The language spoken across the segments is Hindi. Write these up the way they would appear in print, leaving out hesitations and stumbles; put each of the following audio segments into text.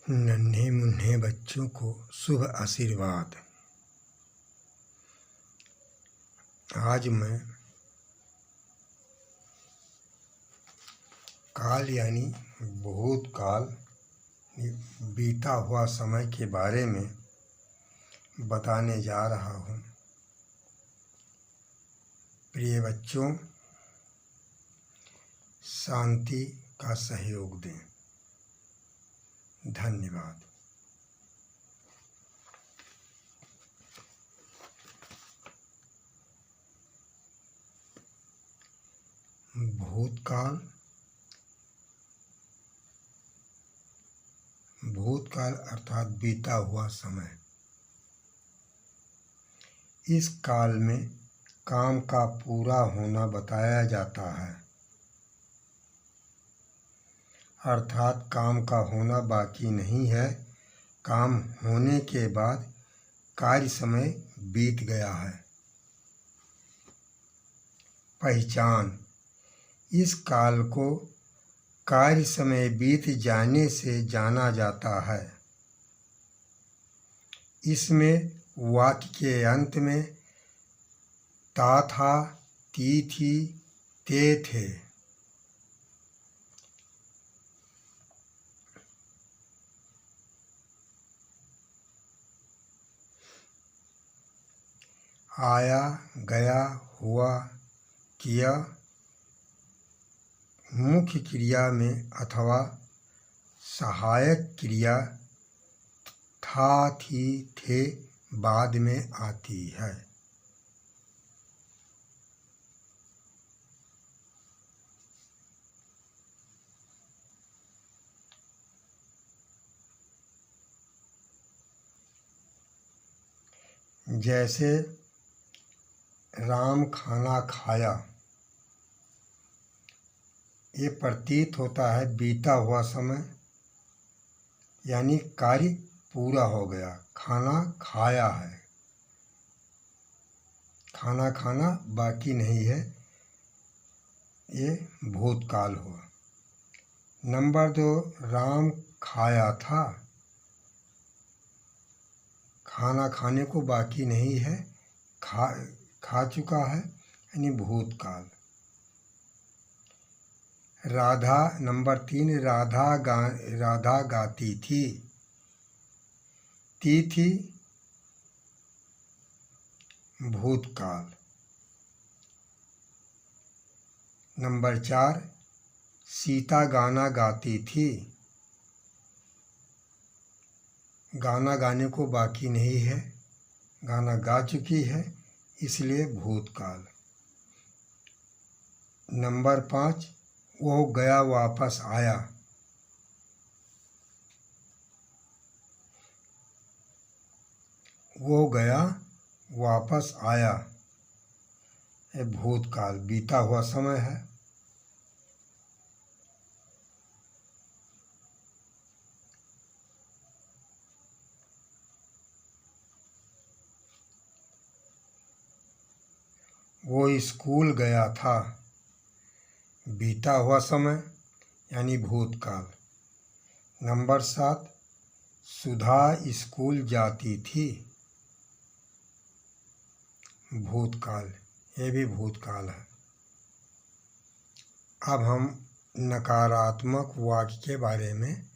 नन्हे मुन्ने बच्चों को शुभ आशीर्वाद। आज मैं काल यानी भूतकाल, बीता हुआ समय के बारे में बताने जा रहा हूँ। प्रिय बच्चों, शांति का सहयोग दें। धन्यवाद। भूतकाल अर्थात बीता हुआ समय। इस काल में काम का पूरा होना बताया जाता है, अर्थात काम का होना बाकी नहीं है। काम होने के बाद कार्य समय बीत गया है। पहचान: इस काल को कार्य समय बीत जाने से जाना जाता है। इसमें वाक्य के अंत में ता था, ती थी, ते थे। आया, गया, हुआ, किया मुख्य क्रिया में अथवा सहायक क्रिया था, थी, थे बाद में आती है। जैसे राम खाना खाया, ये प्रतीत होता है बीता हुआ समय, यानी कार्य पूरा हो गया। खाना खाया है, खाना खाना बाकी नहीं है, ये भूतकाल हुआ। नंबर 2, राम खाया था, खाना खाने को बाकी नहीं है, खा चुका है, यानी भूतकाल। राधा, नंबर 3, राधा गाती थी, थी भूतकाल। नंबर 4, सीता गाना गाती थी, गाना गाने को बाकी नहीं है, गाना गा चुकी है, इसलिए भूतकाल। नंबर 5, वो गया वापस आया, वो गया वापस आया, ये भूतकाल, बीता हुआ समय है। वो स्कूल गया था, बीता हुआ समय यानी भूतकाल। नंबर 7, सुधा स्कूल जाती थी, भूतकाल, ये भी भूतकाल है। अब हम नकारात्मक वाक्य के बारे में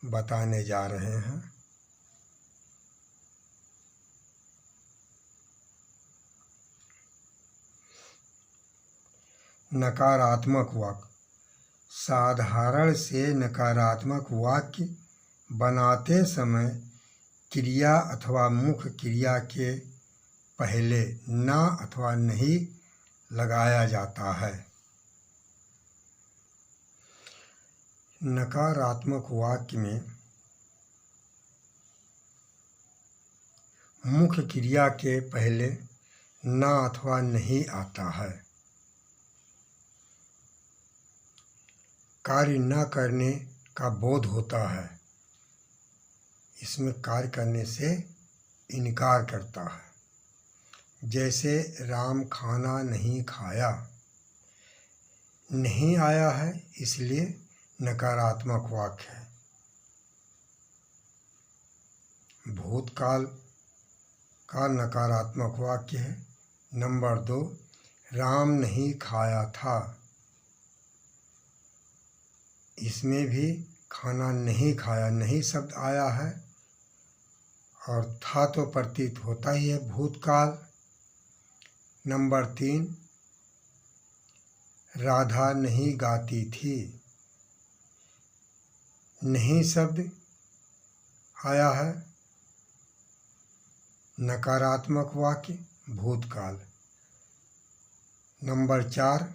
बताने जा रहे हैं। नकारात्मक वाक्य: साधारण से नकारात्मक वाक्य बनाते समय क्रिया अथवा मुख्य क्रिया के पहले ना अथवा नहीं लगाया जाता है। नकारात्मक वाक्य में मुख्य क्रिया के पहले ना अथवा नहीं आता है। कार्य न करने का बोध होता है, इसमें कार्य करने से इनकार करता है। जैसे राम खाना नहीं खाया, नहीं आया है, इसलिए नकारात्मक वाक्य है। भूतकाल का नकारात्मक वाक्य है। नंबर 2, राम नहीं खाया था। इसमें भी खाना नहीं खाया, नहीं शब्द आया है और था तो प्रतीत होता ही है भूतकाल। नंबर 3, राधा नहीं गाती थी। नहीं शब्द आया है, नकारात्मक वाक्य भूतकाल। नंबर 4,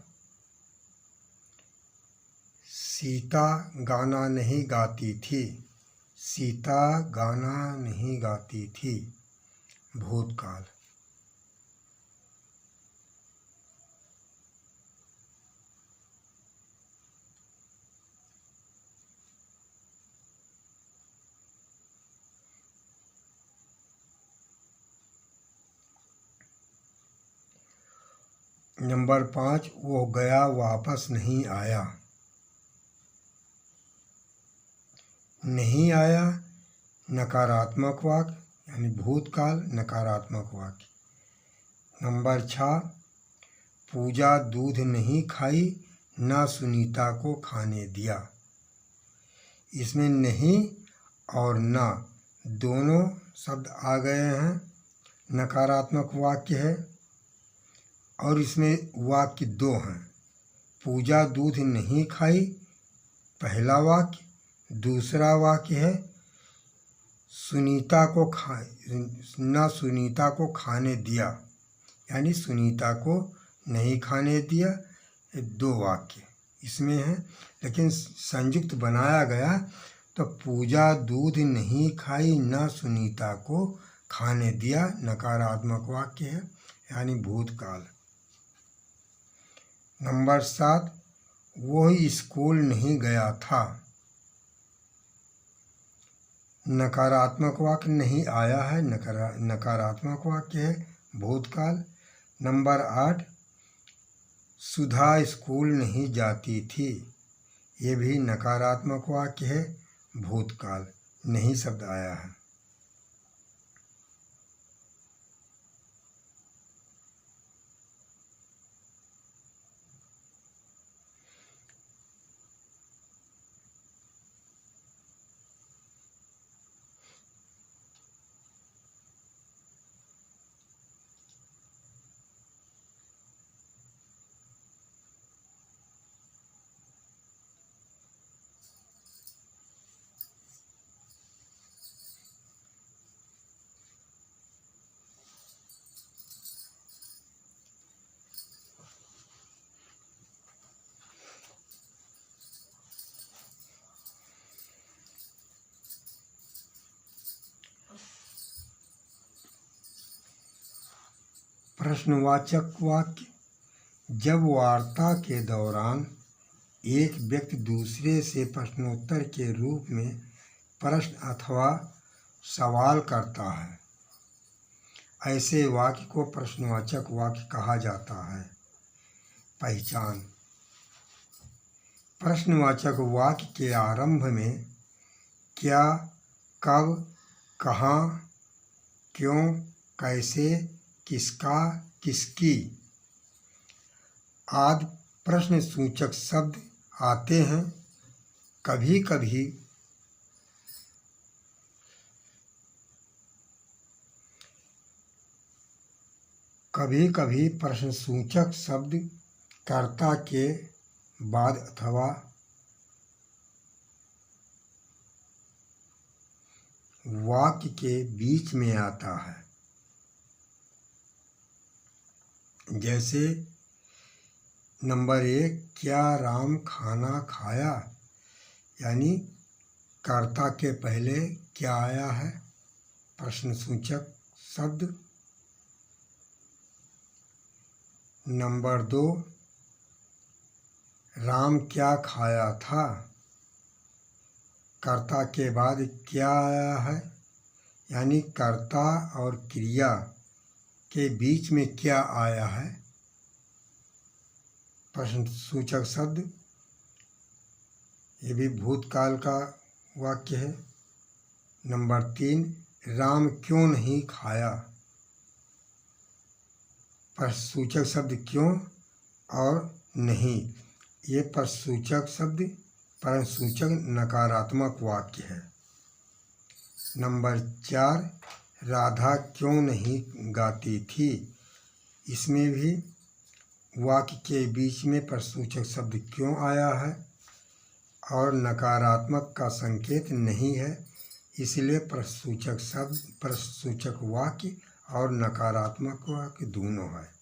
सीता गाना नहीं गाती थी। सीता गाना नहीं गाती थी भूतकाल। नंबर 5, वो गया वापस नहीं आया। नहीं आया नकारात्मक वाक्य यानी भूतकाल नकारात्मक वाक्य। नंबर 6, पूजा दूध नहीं खाई, ना सुनीता को खाने दिया। इसमें नहीं और ना दोनों शब्द आ गए हैं, नकारात्मक वाक्य है और इसमें वाक्य 2 हैं। पूजा दूध नहीं खाई पहला वाक्य, दूसरा वाक्य है सुनीता को ना सुनीता को खाने दिया, यानी सुनीता को नहीं खाने दिया। 2 वाक्य इसमें है, लेकिन संयुक्त बनाया गया तो पूजा दूध नहीं खाई, ना सुनीता को खाने दिया नकारात्मक वाक्य है यानी भूतकाल। नंबर 7, वो स्कूल नहीं गया था। नकारात्मक वाक्य नहीं आया है, नकारात्मक वाक्य है भूतकाल। नंबर 8, सुधा स्कूल नहीं जाती थी। ये भी नकारात्मक वाक्य है भूतकाल, नहीं शब्द आया है। प्रश्नवाचक वाक्य, जब वार्ता के दौरान एक व्यक्ति दूसरे से प्रश्नोत्तर के रूप में प्रश्न अथवा सवाल करता है, ऐसे वाक्य को प्रश्नवाचक वाक्य कहा जाता है। पहचान, प्रश्नवाचक वाक्य के आरंभ में क्या, कब, कहाँ, क्यों, कैसे, किसका, किसकी आदि प्रश्न सूचक शब्द आते हैं। कभी कभी प्रश्न सूचक शब्द कर्ता के बाद अथवा वाक्य के बीच में आता है। जैसे नंबर 1, क्या राम खाना खाया, यानी कर्ता के पहले क्या आया है, प्रश्न सूचक शब्द। नंबर 2, राम क्या खाया था, कर्ता के बाद क्या आया है, यानी कर्ता और क्रिया के बीच में क्या आया है, प्रश्न सूचक शब्द। ये भी भूतकाल का वाक्य है। नंबर 3, राम क्यों नहीं खाया। प्रश्नसूचक शब्द क्यों और नहीं, ये प्रश्नसूचक शब्द प्रश्नसूचक नकारात्मक वाक्य है। नंबर 4, राधा क्यों नहीं गाती थी। इसमें भी वाक्य के बीच में प्रश्नसूचक शब्द क्यों आया है और नकारात्मक का संकेत नहीं है, इसलिए प्रश्नसूचक शब्द प्रश्नसूचक वाक्य और नकारात्मक वाक्य दोनों है।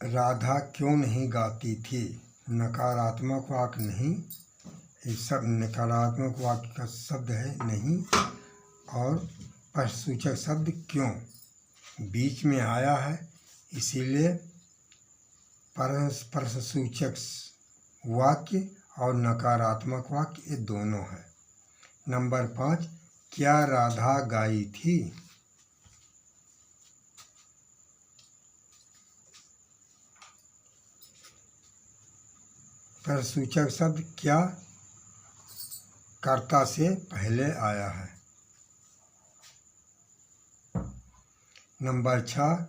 राधा क्यों नहीं गाती थी, नकारात्मक वाक्य नहीं, ये सब नकारात्मक वाक्य का शब्द है नहीं, और प्रश्नसूचक शब्द क्यों बीच में आया है, इसीलिए प्रश्नसूचक वाक्य और नकारात्मक वाक्य ये दोनों है। नंबर 5, क्या राधा गाई थी। प्रश्नसूचक शब्द क्या कर्ता से पहले आया है। नंबर 6,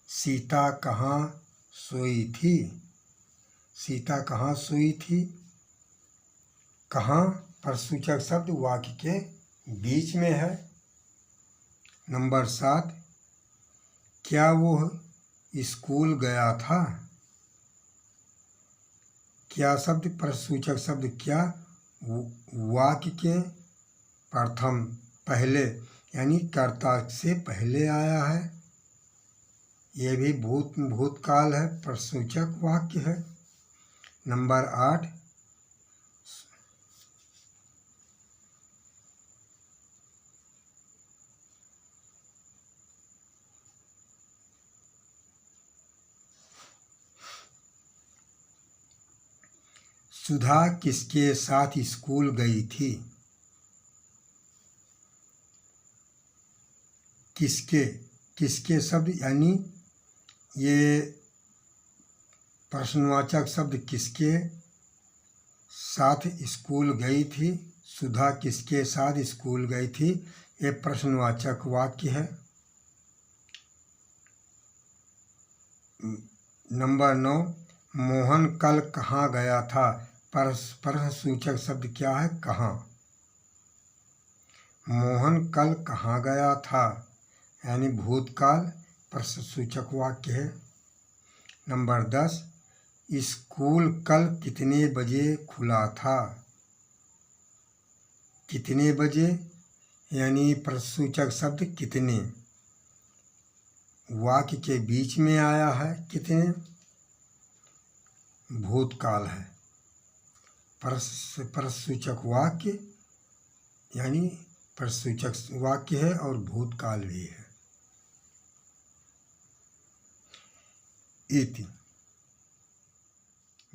सीता कहाँ सोई थी। सीता कहाँ सोई थी, कहाँ प्रश्नसूचक शब्द वाक्य के बीच में है। नंबर 7, क्या वो स्कूल गया था। क्या शब्द प्रश्नसूचक शब्द क्या वाक्य के प्रथम पहले यानी कर्ता से पहले आया है, यह भी भूतकाल है, प्रश्नसूचक वाक्य है। नंबर 8, सुधा किसके साथ स्कूल गई थी। किसके शब्द यानी ये प्रश्नवाचक शब्द किसके साथ स्कूल गई थी। सुधा किसके साथ स्कूल गई थी, ये प्रश्नवाचक वाक्य है। नंबर 9, मोहन कल कहाँ गया था। प्रश्नसूचक शब्द क्या है, कहाँ। मोहन कल कहाँ गया था यानी भूतकाल, प्रश्नसूचक वाक्य है। नंबर 10, स्कूल कल कितने बजे खुला था। कितने बजे यानी प्रश्नसूचक शब्द कितने वाक्य के बीच में आया है, कितने भूतकाल है। प्रश्नसूचक वाक्य यानी प्रश्नसूचक वाक्य है और भूतकाल भी है। इति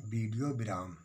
वीडियो विराम।